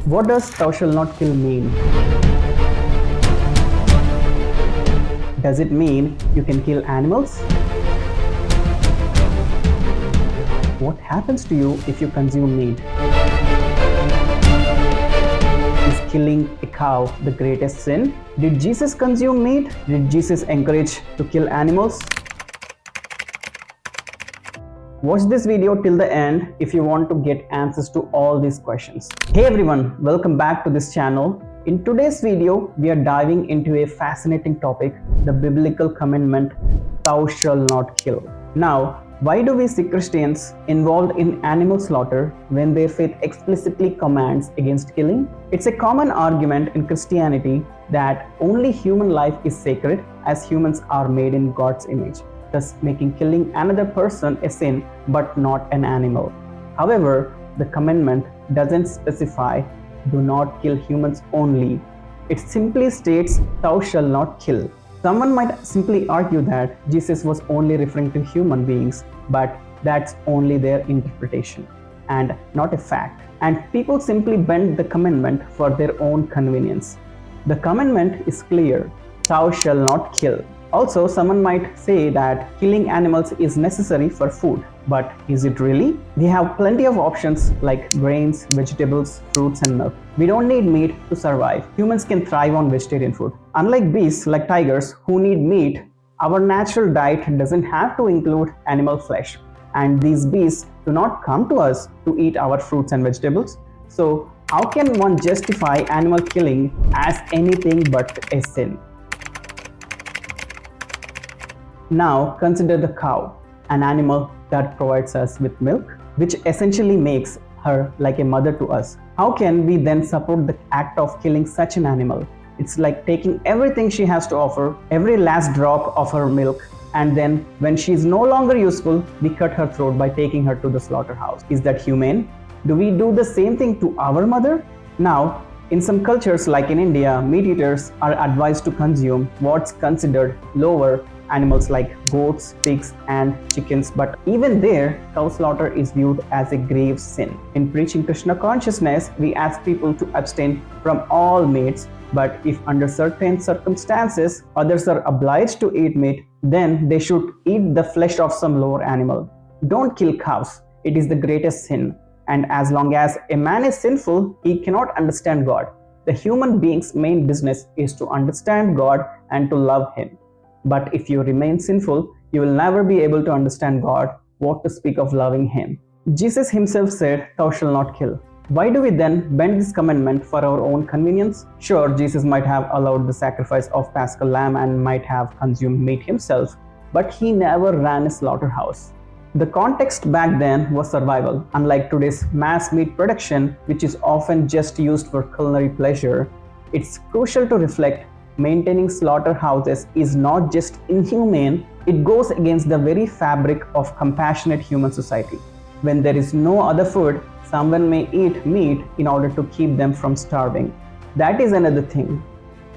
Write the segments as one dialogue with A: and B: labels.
A: What does thou shalt not kill mean? Does it mean you can kill animals? What happens to you if you consume meat? Is killing a cow the greatest sin? Did Jesus consume meat? Did Jesus encourage to kill animals? Watch this video till the end if you want to get answers to all these questions. Hey everyone, welcome back to this channel. In today's video, we are diving into a fascinating topic, the biblical commandment, thou shalt not kill. Now, why do we see Christians involved in animal slaughter when their faith explicitly commands against killing? It's a common argument in Christianity that only human life is sacred as humans are made in God's image, thus making killing another person a sin but not an animal. However, the commandment doesn't specify do not kill humans only. It simply states thou shalt not kill. Someone might simply argue that Jesus was only referring to human beings, but that's only their interpretation and not a fact. And people simply bend the commandment for their own convenience. The commandment is clear, thou shalt not kill. Also, someone might say that killing animals is necessary for food, but is it really? We have plenty of options like grains, vegetables, fruits and milk. We don't need meat to survive. Humans can thrive on vegetarian food. Unlike beasts like tigers who need meat, our natural diet doesn't have to include animal flesh. And these beasts do not come to us to eat our fruits and vegetables. So how can one justify animal killing as anything but a sin? Now consider the cow, an animal that provides us with milk, which essentially makes her like a mother to us. How can we then support the act of killing such an animal? It's like taking everything she has to offer, every last drop of her milk, and then when she is no longer useful, we cut her throat by taking her to the slaughterhouse. Is that humane? Do we do the same thing to our mother? Now, in some cultures like in India, meat eaters are advised to consume what's considered lower animals like goats, pigs and chickens, but even there, cow slaughter is viewed as a grave sin. In preaching Krishna consciousness, we ask people to abstain from all meats, but if under certain circumstances others are obliged to eat meat, then they should eat the flesh of some lower animal. Don't kill cows, it is the greatest sin. And as long as a man is sinful, he cannot understand God. The human being's main business is to understand God and to love Him. But if you remain sinful, you will never be able to understand God, what to speak of loving Him. Jesus Himself said, thou shalt not kill. Why do we then bend this commandment for our own convenience? Sure, Jesus might have allowed the sacrifice of Paschal lamb and might have consumed meat himself, but He never ran a slaughterhouse. The context back then was survival. Unlike today's mass meat production, which is often just used for culinary pleasure, it's crucial to reflect maintaining slaughterhouses is not just inhumane, it goes against the very fabric of compassionate human society. When there is no other food, someone may eat meat in order to keep them from starving. That is another thing.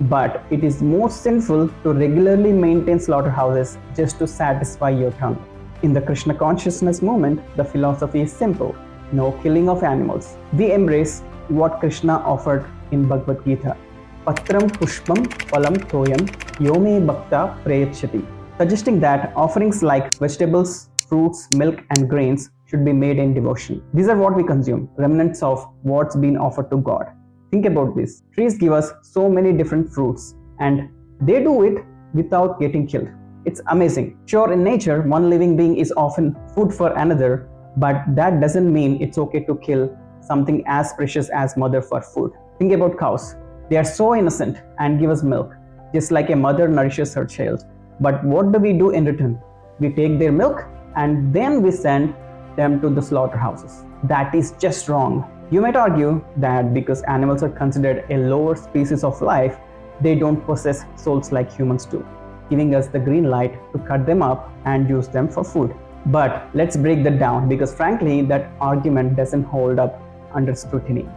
A: But it is more sinful to regularly maintain slaughterhouses just to satisfy your tongue. In the Krishna consciousness movement, the philosophy is simple: no killing of animals. We embrace what Krishna offered in Bhagavad Gita. Patram pushpam phalam toyam yome bhakta prayachati, suggesting that offerings like vegetables, fruits, milk and grains should be made in devotion. These are what we consume, remnants of what's been offered to God. Think about this. Trees give us so many different fruits and they do it without getting killed. It's amazing. Sure, in nature, one living being is often food for another, but that doesn't mean it's okay to kill something as precious as mother for food. Think about cows. They are so innocent and give us milk, just like a mother nourishes her child. But what do we do in return? We take their milk and then we send them to the slaughterhouses. That is just wrong. You might argue that because animals are considered a lower species of life, they don't possess souls like humans do, giving us the green light to cut them up and use them for food. But let's break that down, because frankly, that argument doesn't hold up under scrutiny.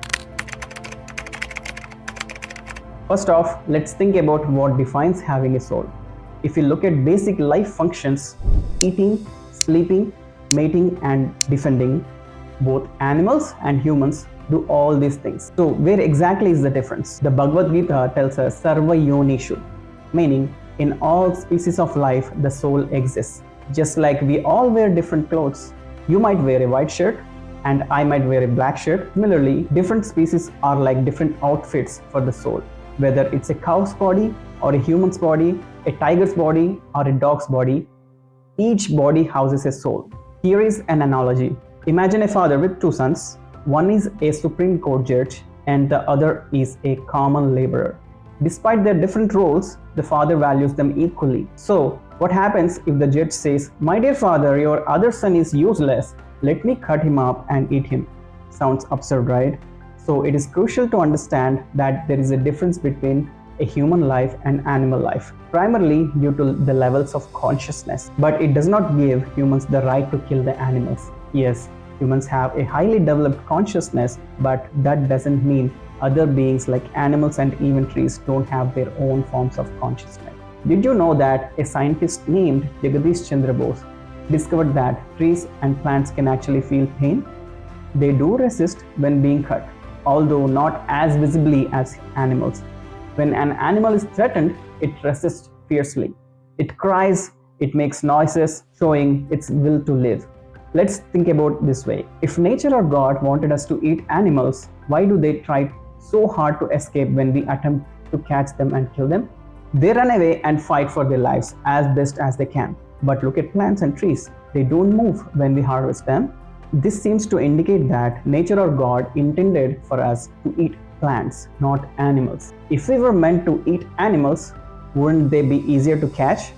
A: First off, let's think about what defines having a soul. If you look at basic life functions, eating, sleeping, mating and defending, both animals and humans do all these things. So where exactly is the difference? The Bhagavad Gita tells us Sarva Yonishu, meaning in all species of life the soul exists. Just like we all wear different clothes. You might wear a white shirt and I might wear a black shirt. Similarly, different species are like different outfits for the soul. Whether it's a cow's body or a human's body, a tiger's body or a dog's body, each body houses a soul. Here is an analogy. Imagine a father with two sons. One is a Supreme Court judge and the other is a common laborer. Despite their different roles, the father values them equally. So, what happens if the judge says, "My dear father, your other son is useless. Let me cut him up and eat him"? Sounds absurd, right? So, it is crucial to understand that there is a difference between a human life and animal life, primarily due to the levels of consciousness. But it does not give humans the right to kill the animals. Yes, humans have a highly developed consciousness, but that doesn't mean other beings like animals and even trees don't have their own forms of consciousness. Did you know that a scientist named Jagadish Chandra Bose discovered that trees and plants can actually feel pain? They do resist when being cut, although not as visibly as animals. When an animal is threatened, it resists fiercely. It cries, it makes noises, showing its will to live. Let's think about this way. If nature or God wanted us to eat animals, why do they try so hard to escape when we attempt to catch them and kill them? They run away and fight for their lives as best as they can. But look at plants and trees. They don't move when we harvest them. This seems to indicate that nature or God intended for us to eat plants, not animals. If we were meant to eat animals, wouldn't they be easier to catch?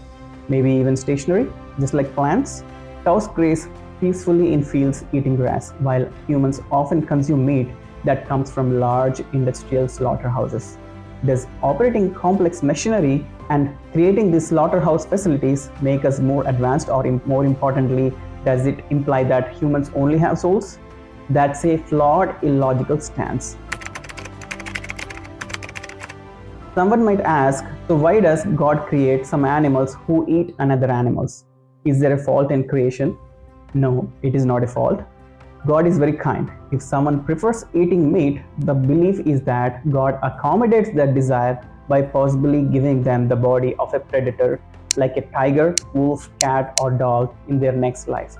A: Maybe even stationary, just like plants? Cows graze peacefully in fields eating grass, while humans often consume meat that comes from large industrial slaughterhouses. Does operating complex machinery and creating these slaughterhouse facilities make us more advanced, or more importantly, does it imply that humans only have souls? That's a flawed, illogical stance. Someone might ask, so why does God create some animals who eat another animals? Is there a fault in creation? No, it is not a fault. God is very kind. If someone prefers eating meat, the belief is that God accommodates that desire by possibly giving them the body of a predator like a tiger, wolf, cat, or dog in their next life.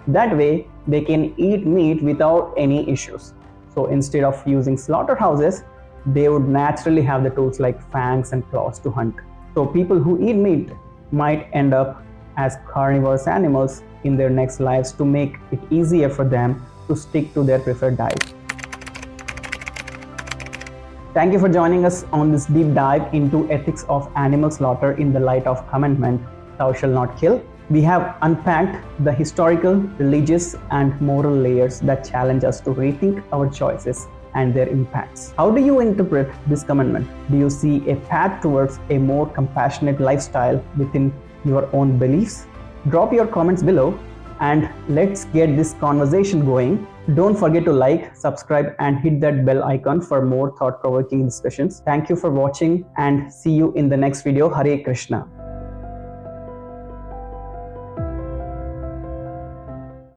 A: That way, they can eat meat without any issues. So instead of using slaughterhouses, they would naturally have the tools like fangs and claws to hunt. So people who eat meat might end up as carnivorous animals in their next lives to make it easier for them to stick to their preferred diet. Thank you for joining us on this deep dive into ethics of animal slaughter in the light of commandment, "Thou shalt not kill." We have unpacked the historical, religious, and moral layers that challenge us to rethink our choices and their impacts. How do you interpret this commandment? Do you see a path towards a more compassionate lifestyle within your own beliefs? Drop your comments below and let's get this conversation going. Don't forget to like, subscribe, and hit that bell icon for more thought-provoking discussions. Thank you for watching and see you in the next video. Hare Krishna.